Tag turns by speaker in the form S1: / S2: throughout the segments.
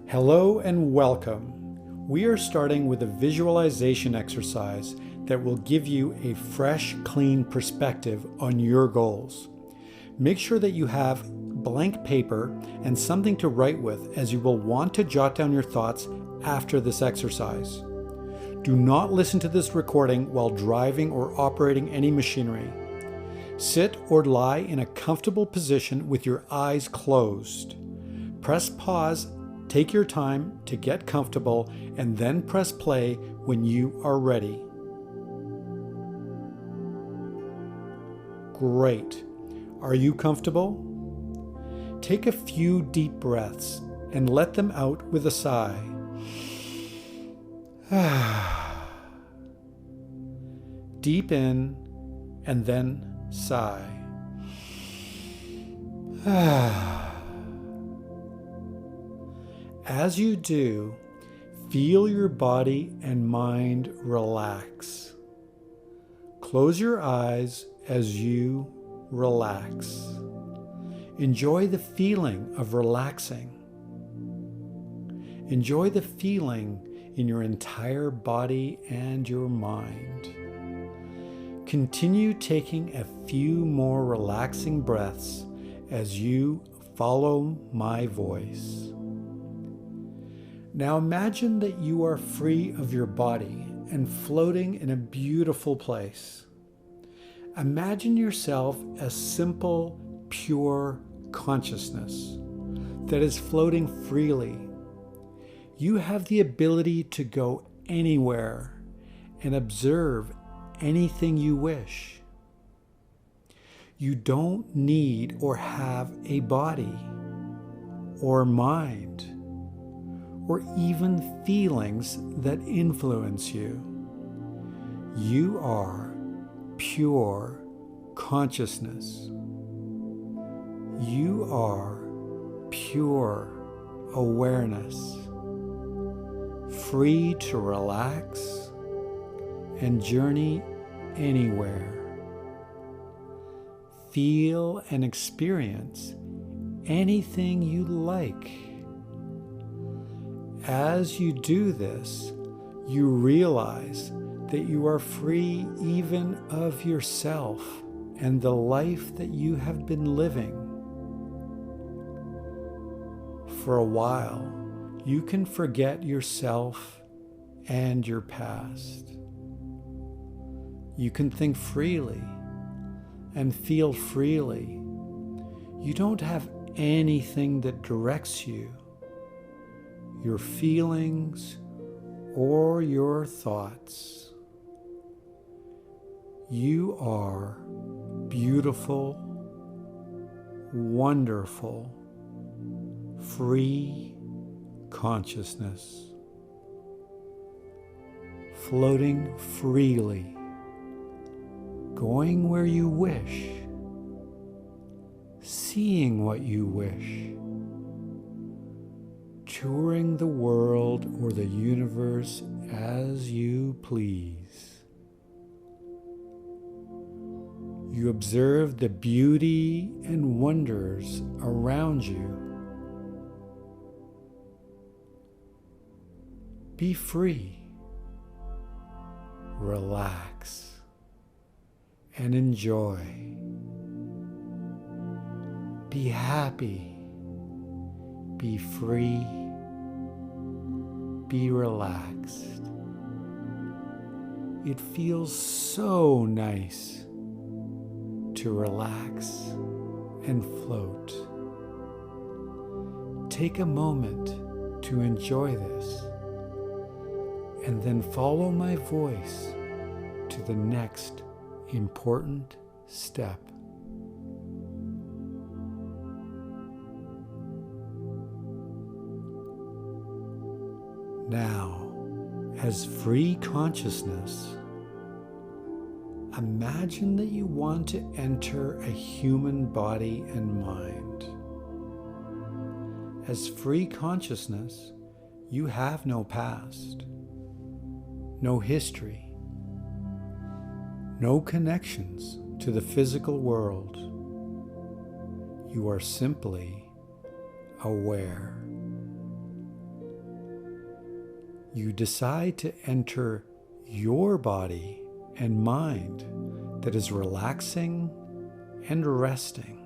S1: Hello and welcome. We are starting with a visualization exercise that will give you a fresh, clean perspective on your goals. Make sure that you have blank paper and something to write with, as you will want to jot down your thoughts after this exercise. Do not listen to this recording while driving or operating any machinery. Sit or lie in a comfortable position with your eyes closed. Press pause, take your time to get comfortable, and then press play when you are ready. Great. Are you comfortable? Take a few deep breaths and let them out with a sigh. Deep in and then sigh. As you do, feel your body and mind relax. Close your eyes as you relax. Enjoy the feeling of relaxing. Enjoy the feeling in your entire body and your mind. Continue taking a few more relaxing breaths as you follow my voice. Now imagine that you are free of your body and floating in a beautiful place. Imagine yourself as simple, pure consciousness that is floating freely. You have the ability to go anywhere and observe anything you wish. You don't need or have a body or mind or even feelings that influence you. You are pure consciousness. You are pure awareness, free to relax and journey anywhere. Feel and experience anything you like. As you do this, you realize that you are free even of yourself and the life that you have been living. For a while, you can forget yourself and your past. You can think freely and feel freely. You don't have anything that directs you, your feelings, or your thoughts. You are beautiful, wonderful, free consciousness, floating freely, going where you wish, seeing what you wish, touring the world or the universe as you please. You observe the beauty and wonders around you. Be free, relax, and enjoy. Be happy, be free, be relaxed. It feels so nice to relax and float. Take a moment to enjoy this, and then follow my voice to the next important step. Now, as free consciousness, imagine that you want to enter a human body and mind. As free consciousness, you have no past, no history, no connections to the physical world. You are simply aware. you decide to enter your body and mind that is relaxing and resting.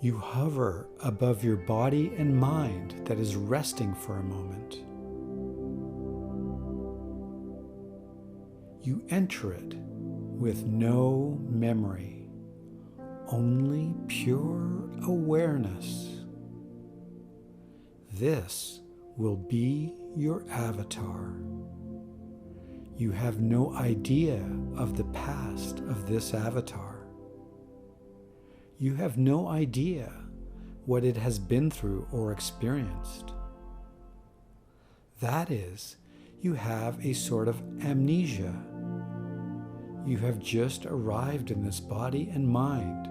S1: You hover above your body and mind that is resting for a moment. You enter it with no memory, only pure awareness. This will be your avatar. You have no idea of the past of this avatar. You have no idea what it has been through or experienced. That is, you have a sort of amnesia. You have just arrived in this body and mind,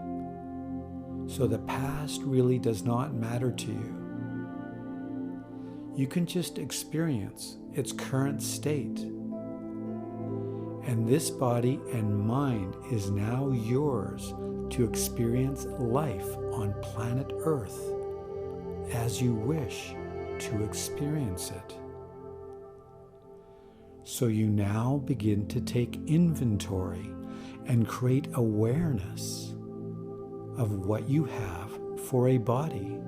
S1: so the past really does not matter to you. You can just experience its current state. And this body and mind is now yours to experience life on planet Earth as you wish to experience it. So you now begin to take inventory and create awareness of what you have for a body.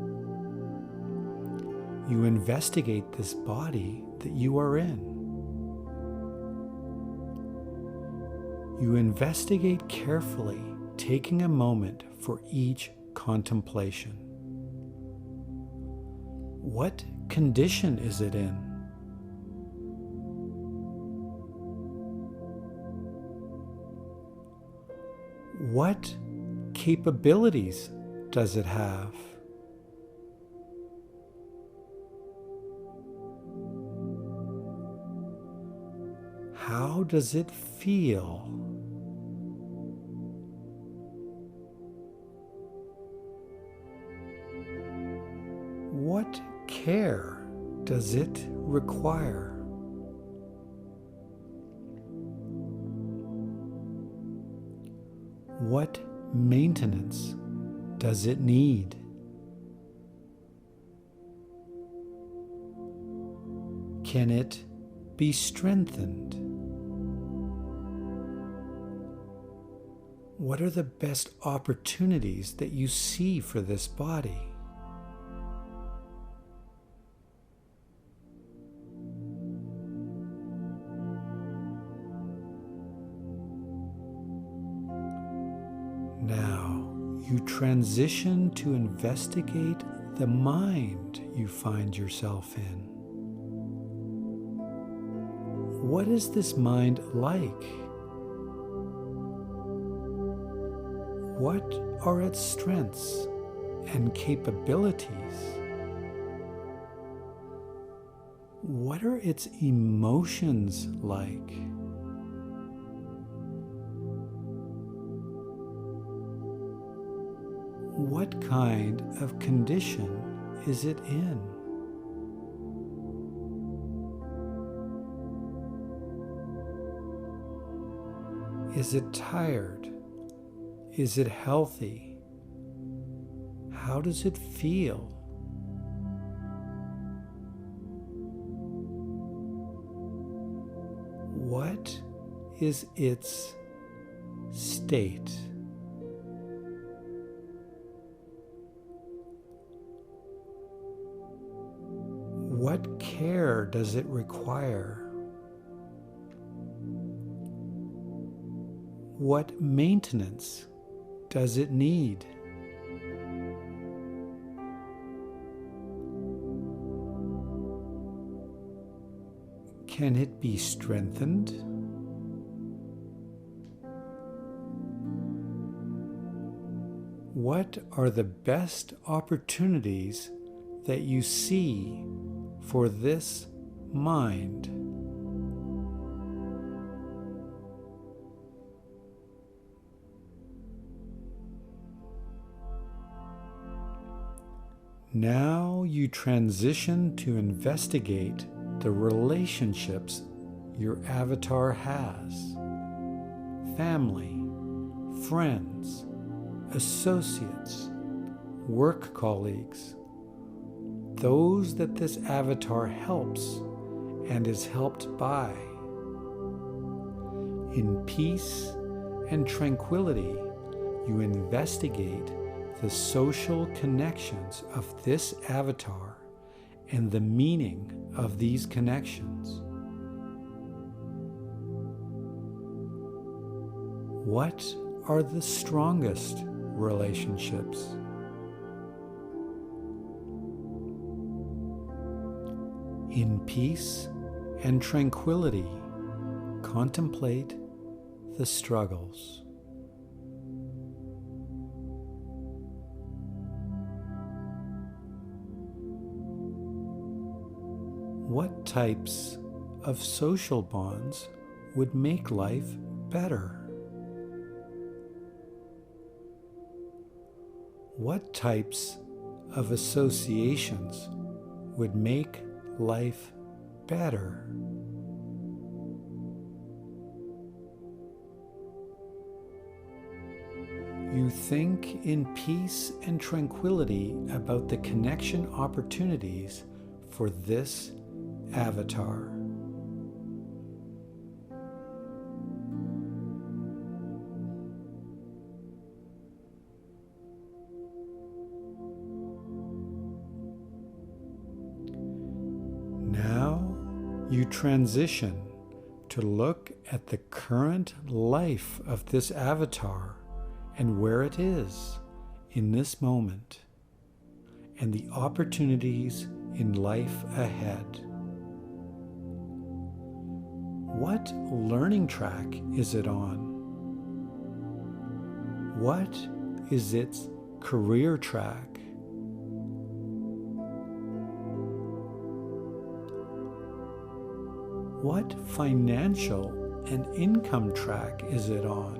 S1: You investigate this body that you are in. You investigate carefully, taking a moment for each contemplation. What condition is it in? What capabilities does it have? How does it feel? What care does it require? What maintenance does it need? Can it be strengthened? What are the best opportunities that you see for this body? Now, you transition to investigate the mind you find yourself in. What is this mind like? What are its strengths and capabilities? What are its emotions like? What kind of condition is it in? Is it tired? Is it healthy? How does it feel? What is its state? What care does it require? What maintenance does it need? Can it be strengthened? What are the best opportunities that you see for this mind? Now you transition to investigate the relationships your avatar has. Family, friends, associates, work colleagues, those that this avatar helps and is helped by. In peace and tranquility, you investigate the social connections of this avatar and the meaning of these connections. What are the strongest relationships? In peace and tranquility, contemplate the struggles. What types of social bonds would make life better? What types of associations would make life better? You think in peace and tranquility about the connection opportunities for this avatar. Now you transition to look at the current life of this avatar and where it is in this moment and the opportunities in life ahead. What learning track is it on? What is its career track? What financial and income track is it on?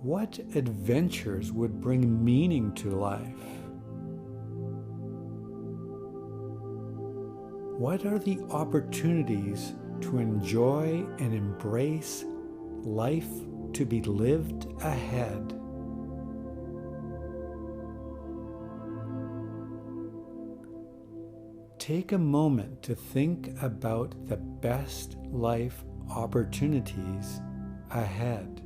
S1: What adventures would bring meaning to life? What are the opportunities to enjoy and embrace life to be lived ahead? Take a moment to think about the best life opportunities ahead.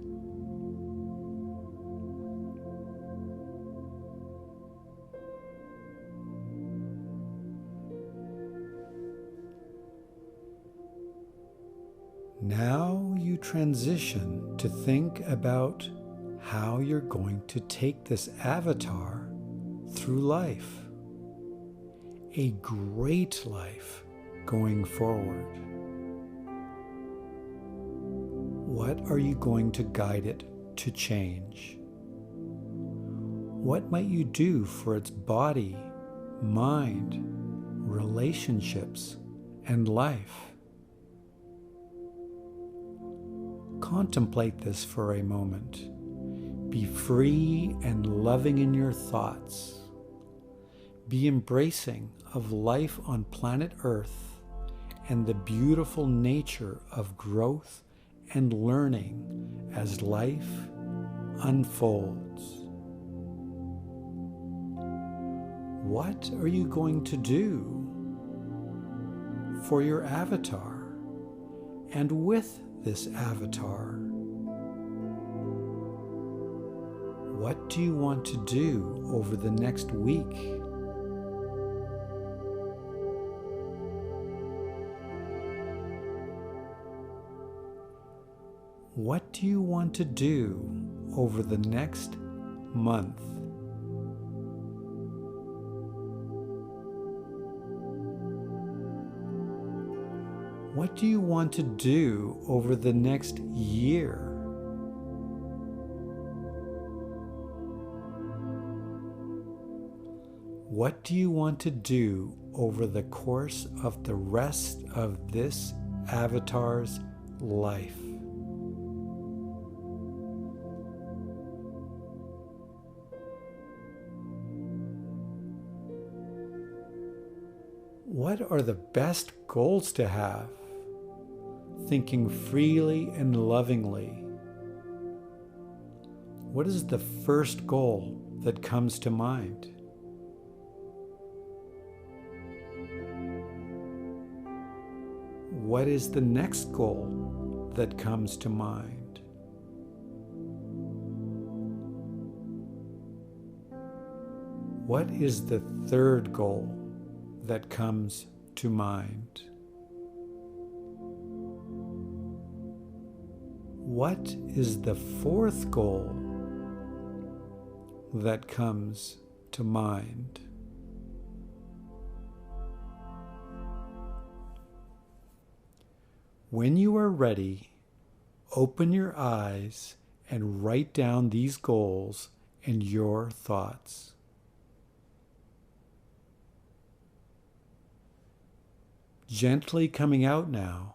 S1: Now you transition to think about how you're going to take this avatar through life. A great life going forward. What are you going to guide it to change? What might you do for its body, mind, relationships, and life? Contemplate this for a moment. Be free and loving in your thoughts. Be embracing of life on planet Earth and the beautiful nature of growth and learning as life unfolds. What are you going to do for your avatar and with this avatar? What do you want to do over the next week? What do you want to do over the next month? What do you want to do over the next year? What do you want to do over the course of the rest of this avatar's life? What are the best goals to have? Thinking freely and lovingly. What is the first goal that comes to mind? What is the next goal that comes to mind? What is the third goal that comes to mind? What is the fourth goal that comes to mind? When you are ready, open your eyes and write down these goals and your thoughts. Gently coming out now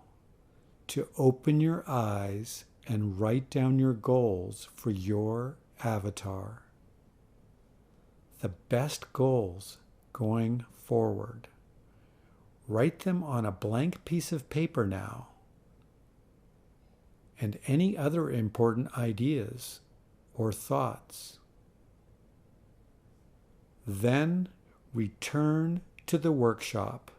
S1: to open your eyes and write down your goals for your avatar. The best goals going forward. Write them on a blank piece of paper now. And any other important ideas or thoughts. Then return to the workshop